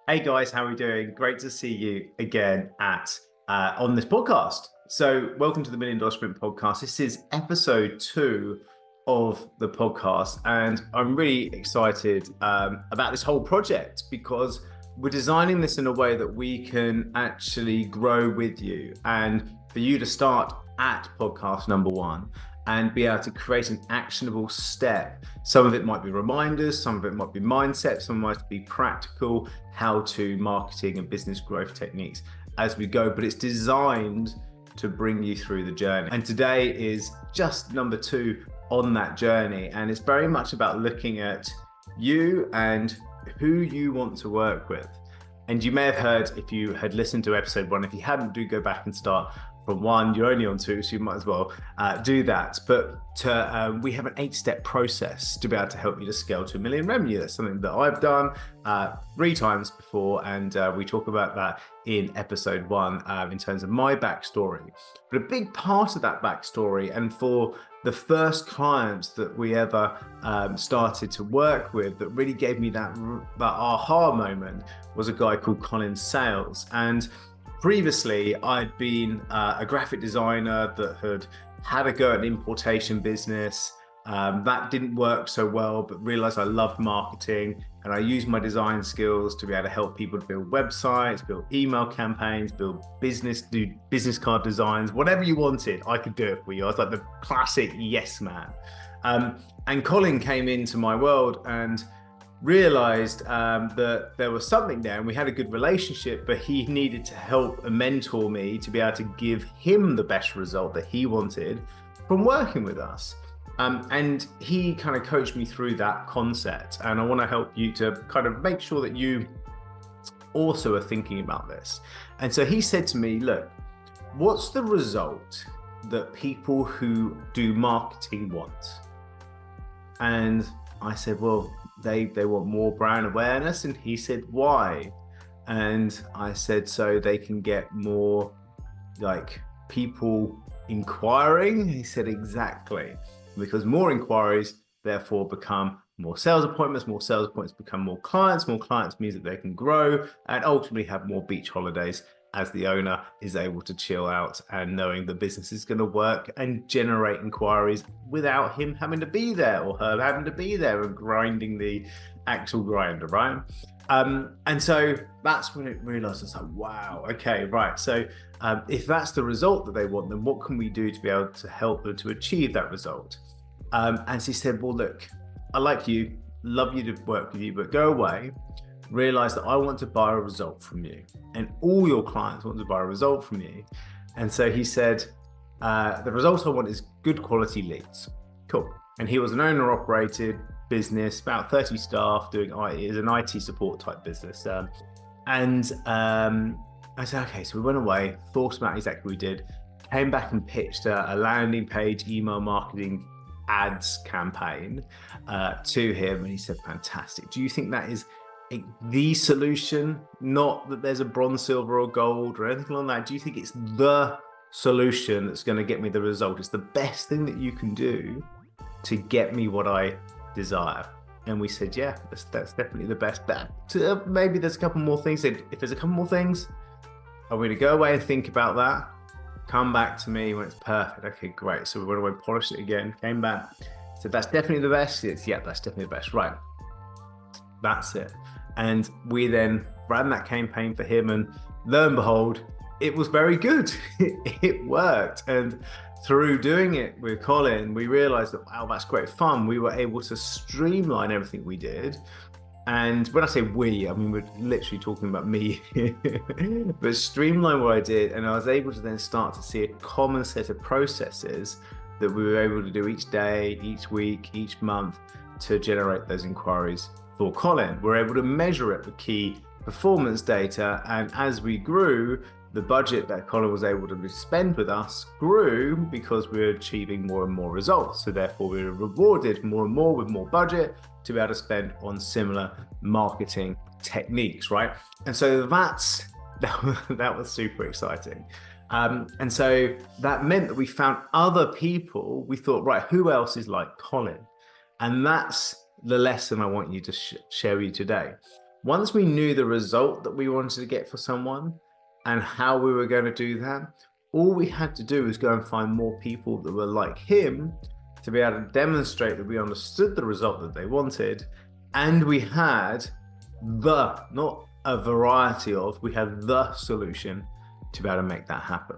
Hey guys, how are we doing? Great to see you again at on this podcast. So, welcome to the $1 Million Sprint podcast. This is episode 2 of the podcast, and I'm really excited about this whole project because we're designing this in a way that we can actually grow with you, and for you to start at podcast number 1 and be able to create an actionable step. Some of it might be reminders, some of it might be mindset, some might be practical how-to marketing and business growth techniques as we go, but it's designed to bring you through the journey. And today is just number 2 on that journey, and it's very much about looking at you and who you want to work with. And you may have heard, if you had listened to episode 1, if you hadn't, do go back and start from 1. You're only on 2, so you might as well do that. But we have an 8-step process to be able to help you to scale to $1 million revenue. That's something that I've done 3 times before, and we talk about that in episode 1 in terms of my backstory. But a big part of that backstory, and for the first clients that we ever started to work with, that really gave me that aha moment, was a guy called Colin Sales. And previously, I'd been a graphic designer that had a go at an importation business. That didn't work so well, but realized I loved marketing, and I used my design skills to be able to help people to build websites, build email campaigns, do business card designs, whatever you wanted, I could do it for you. I was like the classic yes man. And Colin came into my world and realized that there was something there, and we had a good relationship, but he needed to help and mentor me to be able to give him the best result that he wanted from working with us. And he kind of coached me through that concept, and I want to help you to kind of make sure that you also are thinking about this. And so he said to me, look, what's the result that people who do marketing want? And I said, well, they want more brand awareness. And he said, why? And I said, so they can get more like people inquiring. He said, exactly, because more inquiries therefore become more sales appointments become more clients means that they can grow and ultimately have more beach holidays, as the owner is able to chill out and knowing the business is going to work and generate inquiries without him having to be there or her having to be there and grinding the actual grinder, right? And so that's when it realized, it's like, wow, okay, right. So if that's the result that they want, then what can we do to be able to help them to achieve that result? And she said, well, look, I like you, love you to work with you, but go away, realize that I want to buy a result from you, and all your clients want to buy a result from you. And so he said, the result I want is good quality leads. Cool. And he was an owner operated business, about 30 staff, doing IT, is an IT support type business. And I said, okay, so we went away, thought about exactly what we did, came back and pitched a landing page email marketing ads campaign to him, and he said, fantastic. Do you think that is the solution? Not that there's a bronze, silver or gold or anything like that. Do you think it's the solution that's going to get me the result? It's the best thing that you can do to get me what I desire. And we said, yeah, that's definitely the best. Maybe there's a couple more things. If there's a couple more things, I'm going to go away and think about that, come back to me when it's perfect. Okay, great. So we went away, polished it again, came back, said, that's definitely the best. It's, yeah, that's definitely the best. Right. That's it. And we then ran that campaign for him, and lo and behold, it was very good. It worked. And through doing it with Colin, we realized that, wow, that's great fun. We were able to streamline everything we did. And when I say we, I mean, we're literally talking about me, but streamline what I did. And I was able to then start to see a common set of processes that we were able to do each day, each week, each month to generate those inquiries for Colin. We're able to measure it with key performance data. And as we grew, the budget that Colin was able to spend with us grew because we were achieving more and more results. So therefore we were rewarded more and more with more budget to be able to spend on similar marketing techniques, right? And so that was super exciting. And so that meant that we found other people. We thought, right, who else is like Colin? And that's the lesson I want you to share with you today. once we knew the result that we wanted to get for someone and how we were going to do that, all we had to do was go and find more people that were like him to be able to demonstrate that we understood the result that they wanted. And we had not a variety of, we had the solution to be able to make that happen.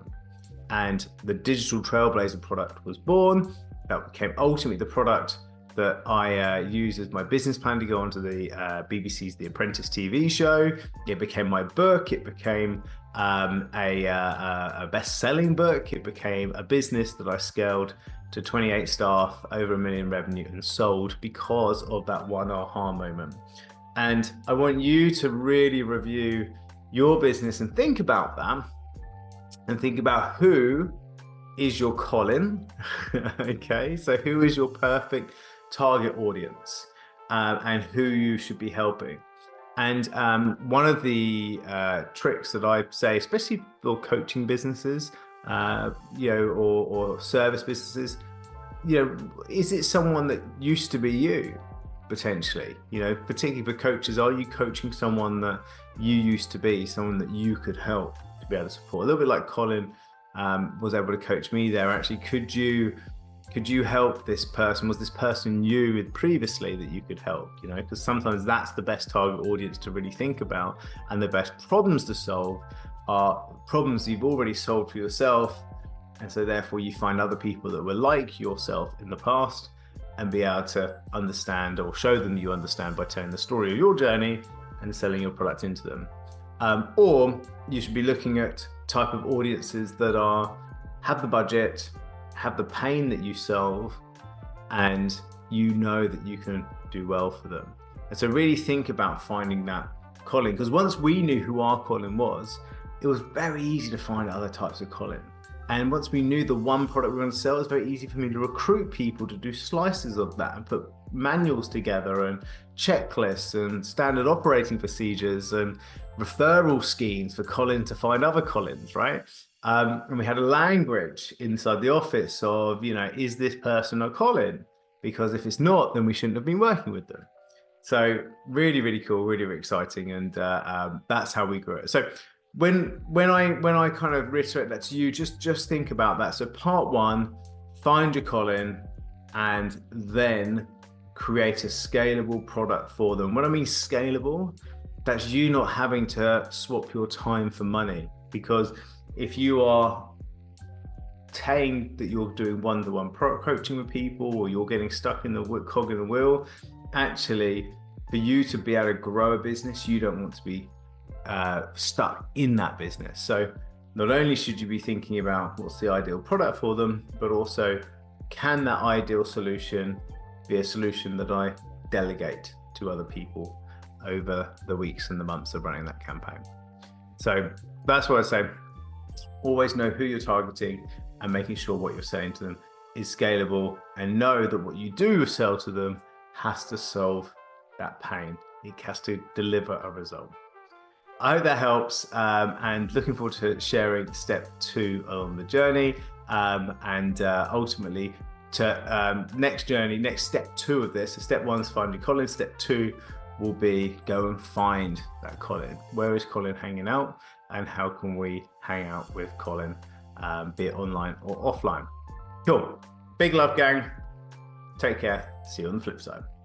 And the Digital Trailblazer product was born. That became ultimately the product that I used as my business plan to go onto the BBC's The Apprentice TV show. It became my book. It became a best-selling book. It became a business that I scaled to 28 staff, over $1 million revenue, and sold because of that one aha moment. And I want you to really review your business and think about that, and think about who is your Colin. Okay, so who is your perfect target audience, and who you should be helping. And one of the tricks that I say, especially for coaching businesses, or service businesses, is it someone that used to be you? Potentially, particularly for coaches, are you coaching someone that you used to be, someone that you could help to be able to support? A little bit like Colin was able to coach me there. Actually, could you help this person? Was this person you previously that you could help? Because sometimes that's the best target audience to really think about, and the best problems to solve are problems you've already solved for yourself, and so therefore you find other people that were like yourself in the past and be able to understand or show them you understand by telling the story of your journey and selling your product into them. Or you should be looking at type of audiences that have the budget, have the pain that you solve, and that you can do well for them. And so really think about finding that Colin, because once we knew who our Colin was, it was very easy to find other types of Colin. And once we knew the one product we were going to sell, it was very easy for me to recruit people to do slices of that and put manuals together and checklists and standard operating procedures and referral schemes for Colin to find other Collins, right? And we had a language inside the office of, is this person a Colin? Because if it's not, then we shouldn't have been working with them. So really, really cool, really, really exciting. And that's how we grew it. So when I kind of reiterate that to you, just think about that. So part one, find your Colin, and then create a scalable product for them. When I mean scalable, that's you not having to swap your time for money. Because if you are saying that you're doing one-to-one coaching with people, or you're getting stuck in the cog in the wheel, actually, for you to be able to grow a business, you don't want to be stuck in that business. So not only should you be thinking about what's the ideal product for them, but also, can that ideal solution be a solution that I delegate to other people over the weeks and the months of running that campaign? So that's what I say. Always know who you're targeting and making sure what you're saying to them is scalable, and know that what you do sell to them has to solve that pain. It has to deliver a result. I hope that helps, and looking forward to sharing step 2 along the journey, and ultimately to next step 2 of this. So step 1 is find your Colin. Step 2 will be go and find that Colin. Where is Colin hanging out, and how can we hang out with Colin, be it online or offline? Cool. Big love, gang. Take care. See you on the flip side.